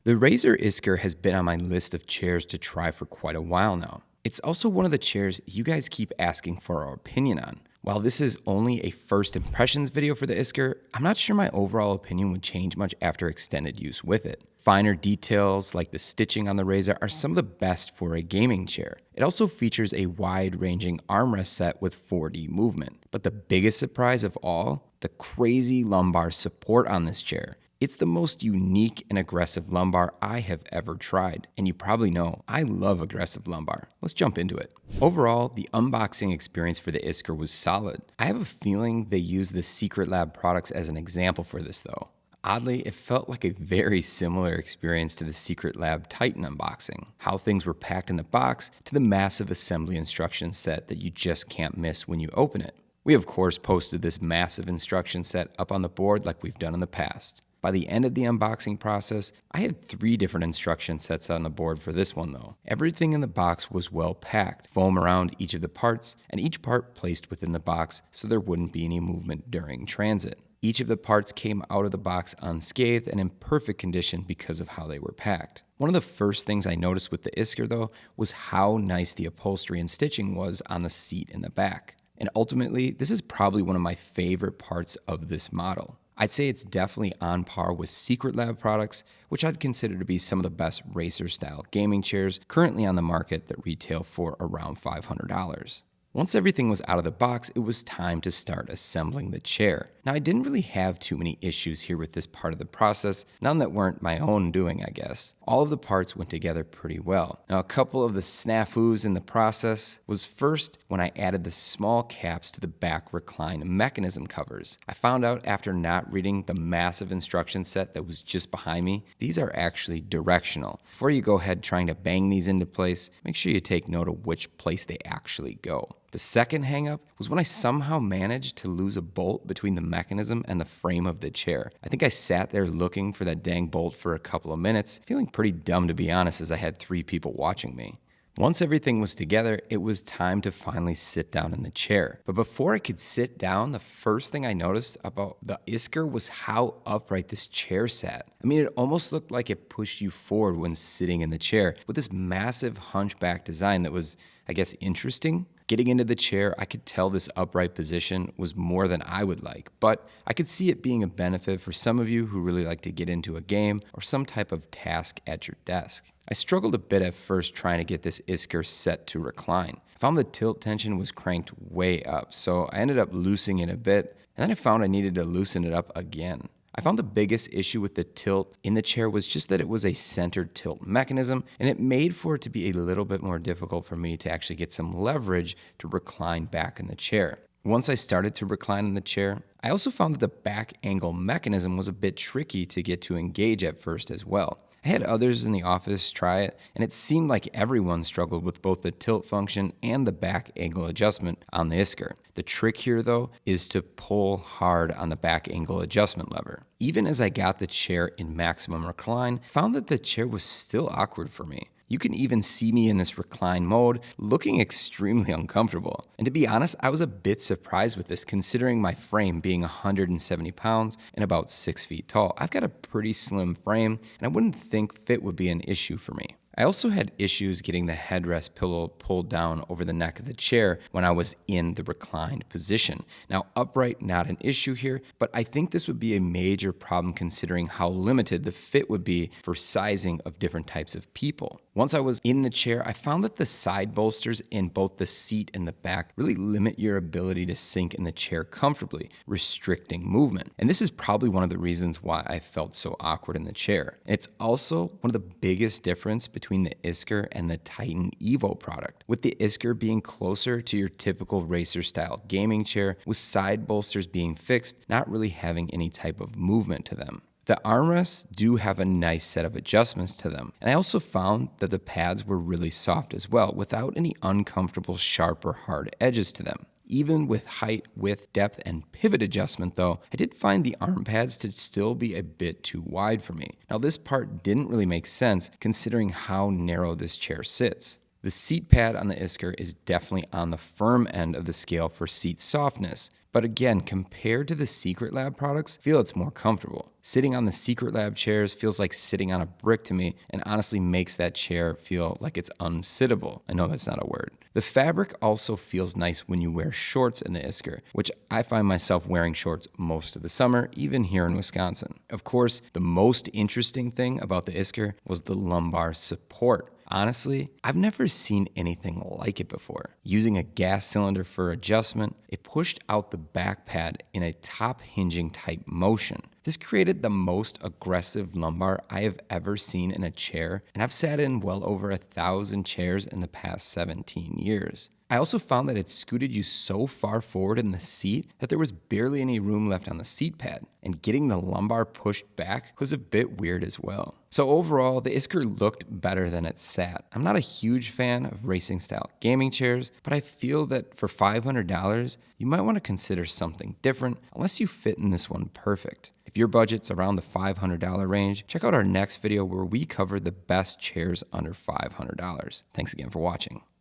The Razer Iskur has been on my list of chairs to try for quite a while now. It's also one of the chairs you guys keep asking for our opinion on. While this is only a first impressions video for the Iskur, I'm not sure my overall opinion would change much after extended use with it. Finer details like the stitching on the Razer are some of the best for a gaming chair. It also features a wide-ranging armrest set with 4D movement. But the biggest surprise of all, the crazy lumbar support on this chair. It's the most unique and aggressive lumbar I have ever tried. And you probably know, I love aggressive lumbar. Let's jump into it. Overall, the unboxing experience for the Iskur was solid. I have a feeling they used the Secret Lab products as an example for this though. Oddly, it felt like a very similar experience to the Secret Lab Titan unboxing. How things were packed in the box to the massive assembly instruction set that you just can't miss when you open it. We of course posted this massive instruction set up on the board like we've done in the past. By the end of the unboxing process, I had 3 different instruction sets on the board for this one though. Everything in the box was well packed, foam around each of the parts, and each part placed within the box so there wouldn't be any movement during transit. Each of the parts came out of the box unscathed and in perfect condition because of how they were packed. One of the first things I noticed with the Iskur though was how nice the upholstery and stitching was on the seat in the back. And ultimately, this is probably one of my favorite parts of this model. I'd say it's definitely on par with Secret Lab products, which I'd consider to be some of the best racer-style gaming chairs currently on the market that retail for around $500. Once everything was out of the box, it was time to start assembling the chair. Now, I didn't really have too many issues here with this part of the process, none that weren't my own doing, I guess. All of the parts went together pretty well. Now, a couple of the snafus in the process was first when I added the small caps to the back Recline mechanism covers. I found out after not reading the massive instruction set that was just behind me, these are actually directional. Before you go ahead trying to bang these into place, make sure you take note of which place they actually go. The second hangup was when I somehow managed to lose a bolt between the mechanism and the frame of the chair. I think I sat there looking for that dang bolt for a couple of minutes, feeling pretty dumb to be honest as I had 3 people watching me. Once everything was together, it was time to finally sit down in the chair. But before I could sit down, the first thing I noticed about the Iskur was how upright this chair sat. I mean, it almost looked like it pushed you forward when sitting in the chair with this massive hunchback design that was, I guess, interesting. Getting into the chair, I could tell this upright position was more than I would like, but I could see it being a benefit for some of you who really like to get into a game or some type of task at your desk. I struggled a bit at first trying to get this Iskur set to recline. I found the tilt tension was cranked way up, so I ended up loosening it a bit, and then I found I needed to loosen it up again. I found the biggest issue with the tilt in the chair was just that it was a centered tilt mechanism, and it made for it to be a little bit more difficult for me to actually get some leverage to recline back in the chair. Once I started to recline in the chair, I also found that the back angle mechanism was a bit tricky to get to engage at first as well. I had others in the office try it, and it seemed like everyone struggled with both the tilt function and the back angle adjustment on the Iskur. The trick here, though, is to pull hard on the back angle adjustment lever. Even as I got the chair in maximum recline, I found that the chair was still awkward for me. You can even see me in this recline mode looking extremely uncomfortable. And to be honest, I was a bit surprised with this considering my frame being 170 pounds and about 6 feet tall. I've got a pretty slim frame and I wouldn't think fit would be an issue for me. I also had issues getting the headrest pillow pulled down over the neck of the chair when I was in the reclined position. Now, upright, not an issue here, but I think this would be a major problem considering how limited the fit would be for sizing of different types of people. Once I was in the chair, I found that the side bolsters in both the seat and the back really limit your ability to sink in the chair comfortably, restricting movement. And this is probably one of the reasons why I felt so awkward in the chair. It's also one of the biggest differences between the Iskur and the Titan Evo product, with the Iskur being closer to your typical racer-style gaming chair, with side bolsters being fixed, not really having any type of movement to them. The armrests do have a nice set of adjustments to them, and I also found that the pads were really soft as well, without any uncomfortable sharp or hard edges to them. Even with height, width, depth, and pivot adjustment though, I did find the arm pads to still be a bit too wide for me. Now this part didn't really make sense considering how narrow this chair sits. The seat pad on the Iskur is definitely on the firm end of the scale for seat softness, But again, compared to the Secret Lab products, I feel it's more comfortable. Sitting on the Secret Lab chairs feels like sitting on a brick to me and honestly makes that chair feel like it's unsittable. I know that's not a word. The fabric also feels nice when you wear shorts in the Iskur, which I find myself wearing shorts most of the summer, even here in Wisconsin. Of course, the most interesting thing about the Iskur was the lumbar support. Honestly, I've never seen anything like it before. Using a gas cylinder for adjustment, it pushed out the back pad in a top hinging type motion. This created the most aggressive lumbar I have ever seen in a chair, and I've sat in well over 1,000 chairs in the past 17 years. I also found that it scooted you so far forward in the seat that there was barely any room left on the seat pad, and getting the lumbar pushed back was a bit weird as well. So overall, the Iskur looked better than it sat. I'm not a huge fan of racing style gaming chairs, but I feel that for $500, you might want to consider something different unless you fit in this one perfect. If your budget's around the $500 range, check out our next video where we cover the best chairs under $500. Thanks again for watching.